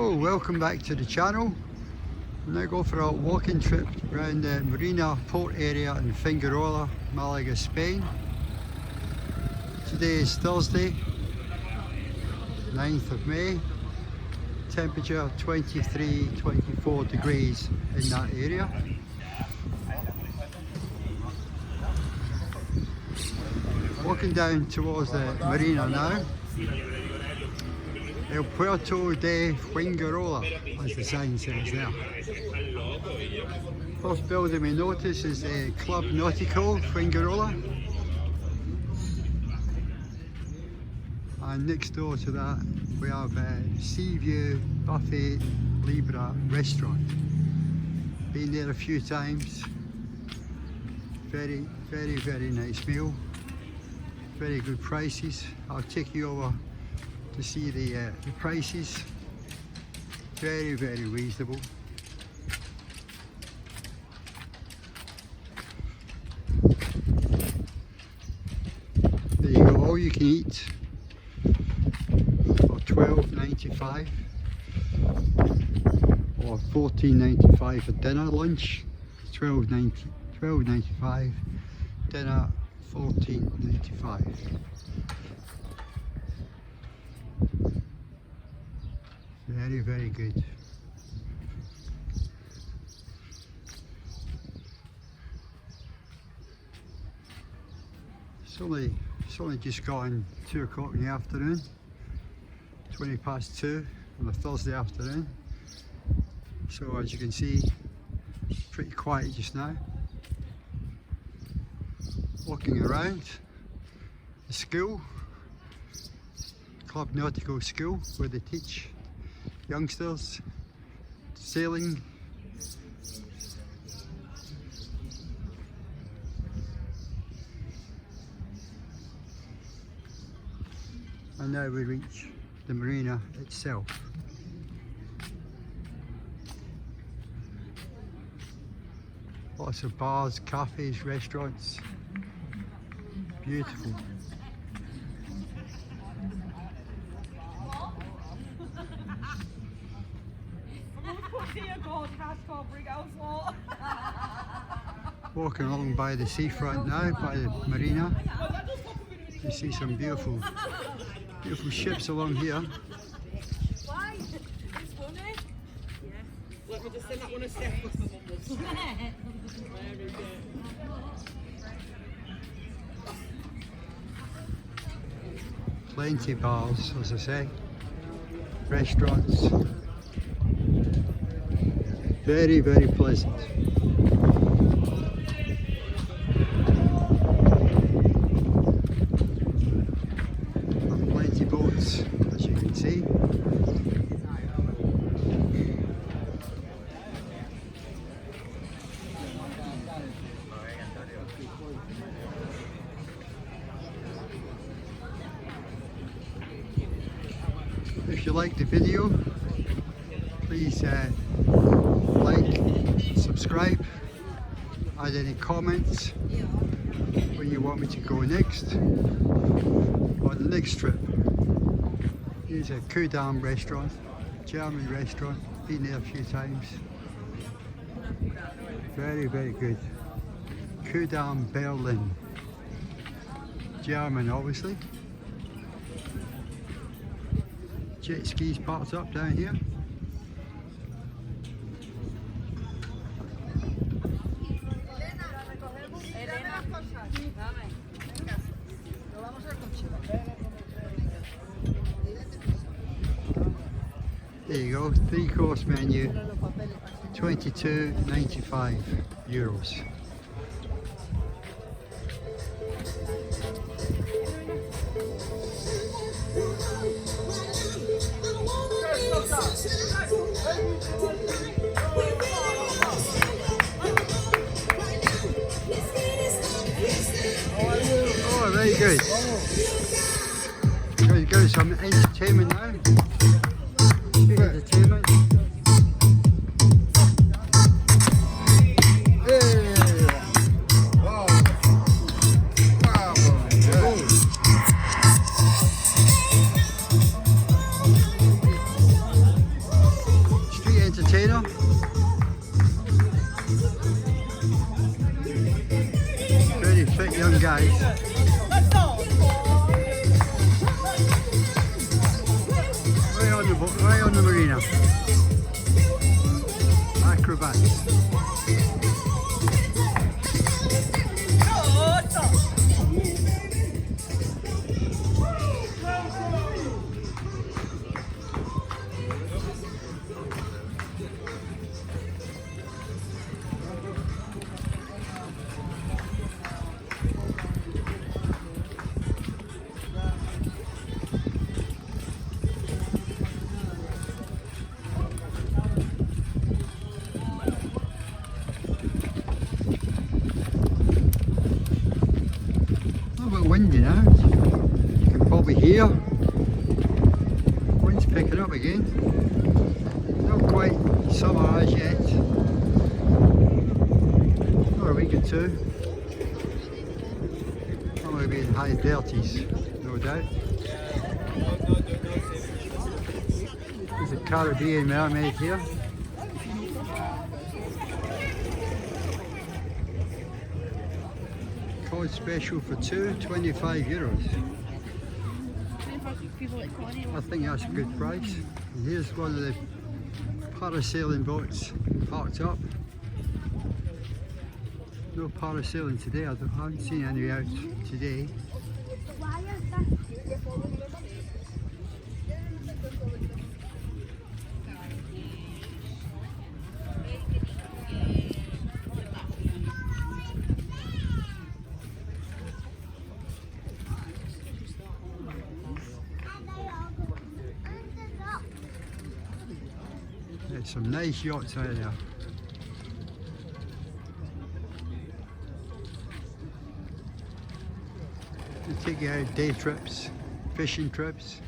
Hello, welcome back to the channel. We'll now go for a walking trip around the Marina port area in Fuengirola, Malaga, Spain. Today is Thursday, 9th of May. Temperature 23-24 degrees in that area. Walking down towards the marina now. El Puerto de Fuengirola, as the sign says there. First building we notice is the Club Nautico Fuengirola. And next door to that we have a Sea View Buffet Libre restaurant. Been there a few times. Very nice meal. Very good prices. I'll take you over to see the prices. Very reasonable. There you go, all you can eat for $12.95 or $14.95 for dinner. Lunch $12.95, dinner $14.95. Very good. It's only just gone 2 o'clock in the afternoon, 20 past 2 on a Thursday afternoon. So as you can see, pretty quiet just now. Walking around the school, Club Nautico School, where they teach youngsters sailing. And now we reach the marina itself. Lots of bars, cafes, restaurants. Beautiful. Walking along by the seafront now, by the marina. You see some beautiful ships along here. Let me just send that one a step. Plenty of bars, as I say. Restaurants. Very pleasant. And plenty of boats, as you can see. If you like the video, please like, subscribe, add any comments where you want me to go next on the next trip. Here's a Kudam restaurant, German restaurant, been there a few times. Very good. Kudam Berlin, German obviously. Jet skis parked up down here. There you go, 3-course menu, €22.95. Oh, very good. Going to go to some entertainment now. Entertainment. on the boat, right on the marina. Acrobats. Windy now, you can probably hear. Wind's picking up again. Not quite summer as yet. Or a week or two. Or maybe in high 30s, no doubt. There's a Caribbean mermaid here. Cod special for two, €25. I think that's a good price. And here's one of the parasailing boats parked up. No parasailing today, I haven't seen any out today. There's some nice yachts out there. They take you out day trips, fishing trips.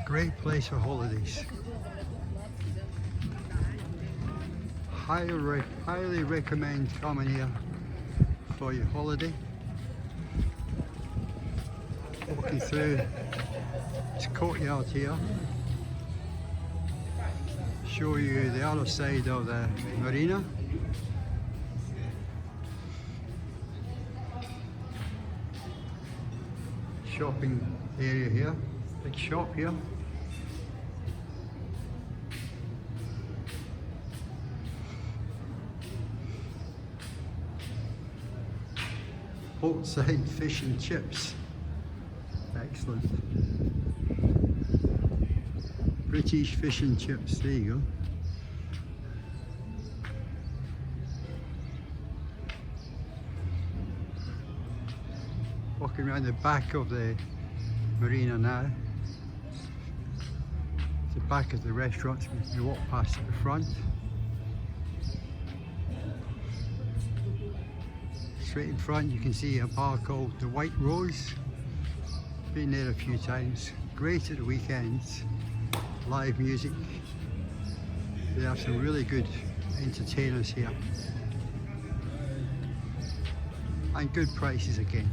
Great place for holidays. Highly recommend coming here for your holiday. Walking through this courtyard here, show you the other side of the marina. Shopping area here, big shop here. Outside fish and chips. Excellent. British fish and chips, there you go. Walking around the back of the marina now. It's the back of the restaurants, you walk past at the front. Straight in front you can see a bar called the White Rose. Been there a few times. Great at the weekends. Live music. They have some really good entertainers here. And good prices again.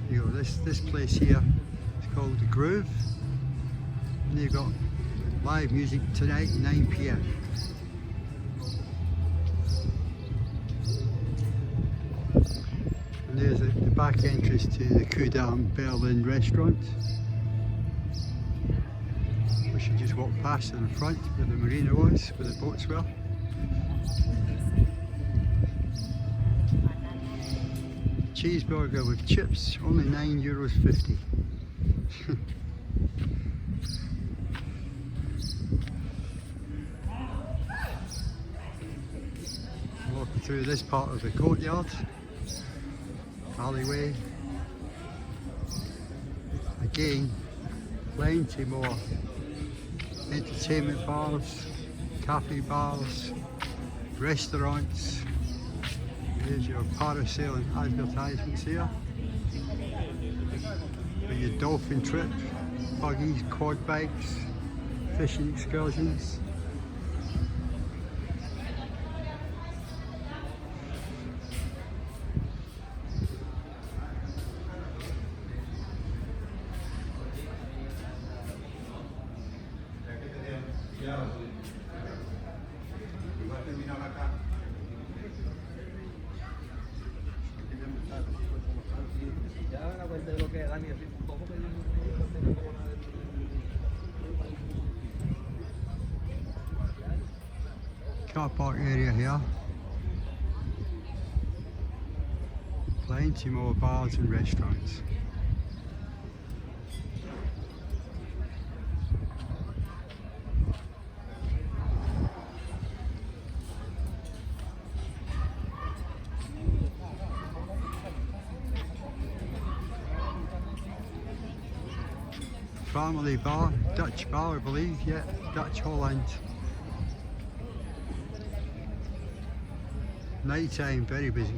You know, this place here is called the Groove. And they've got live music tonight, 9 PM. And there's the back entrance to the Kudam Berlin restaurant. We should just walk past in the front where the marina was, where the boats were. Cheeseburger with chips, only €9.50. Walking through this part of the courtyard, alleyway. Again, plenty more entertainment bars, cafe bars, restaurants. There's your parasailing advertisements here. For your dolphin trip, buggies, quad bikes, fishing excursions. Car park area here. Plenty more bars and restaurants. Family bar, Dutch bar I believe, yeah, Dutch Holland. Night time, very busy.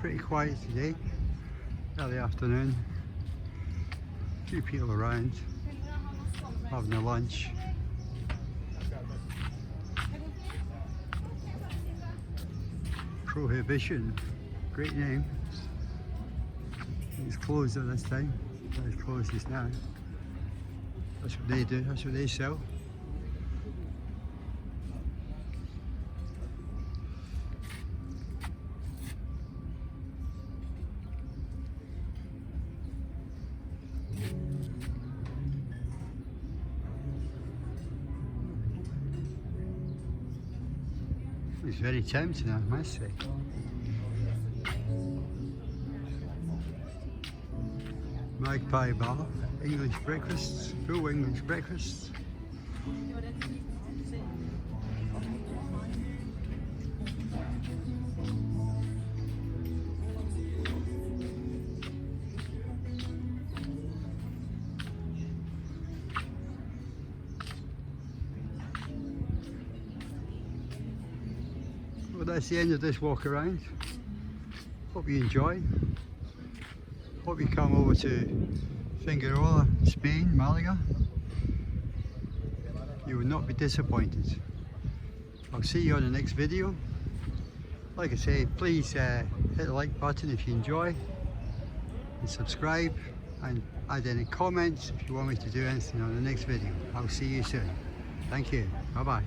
Pretty quiet today, early afternoon. A few people around having a lunch. Prohibition, great name. It's closed at this time. It's closed just now. That's what they do, that's what they sell. It's very tempting, I must say. Magpie Bar, English breakfasts, full English breakfasts. Well, that's the end of this walk around. Hope you enjoy. Hope you come over to Fuengirola, Spain, Malaga. You will not be disappointed. I'll see you on the next video. Like I say, please hit the like button if you enjoy, and subscribe, and add any comments if you want me to do anything on the next video. I'll see you soon. Thank you. Bye bye.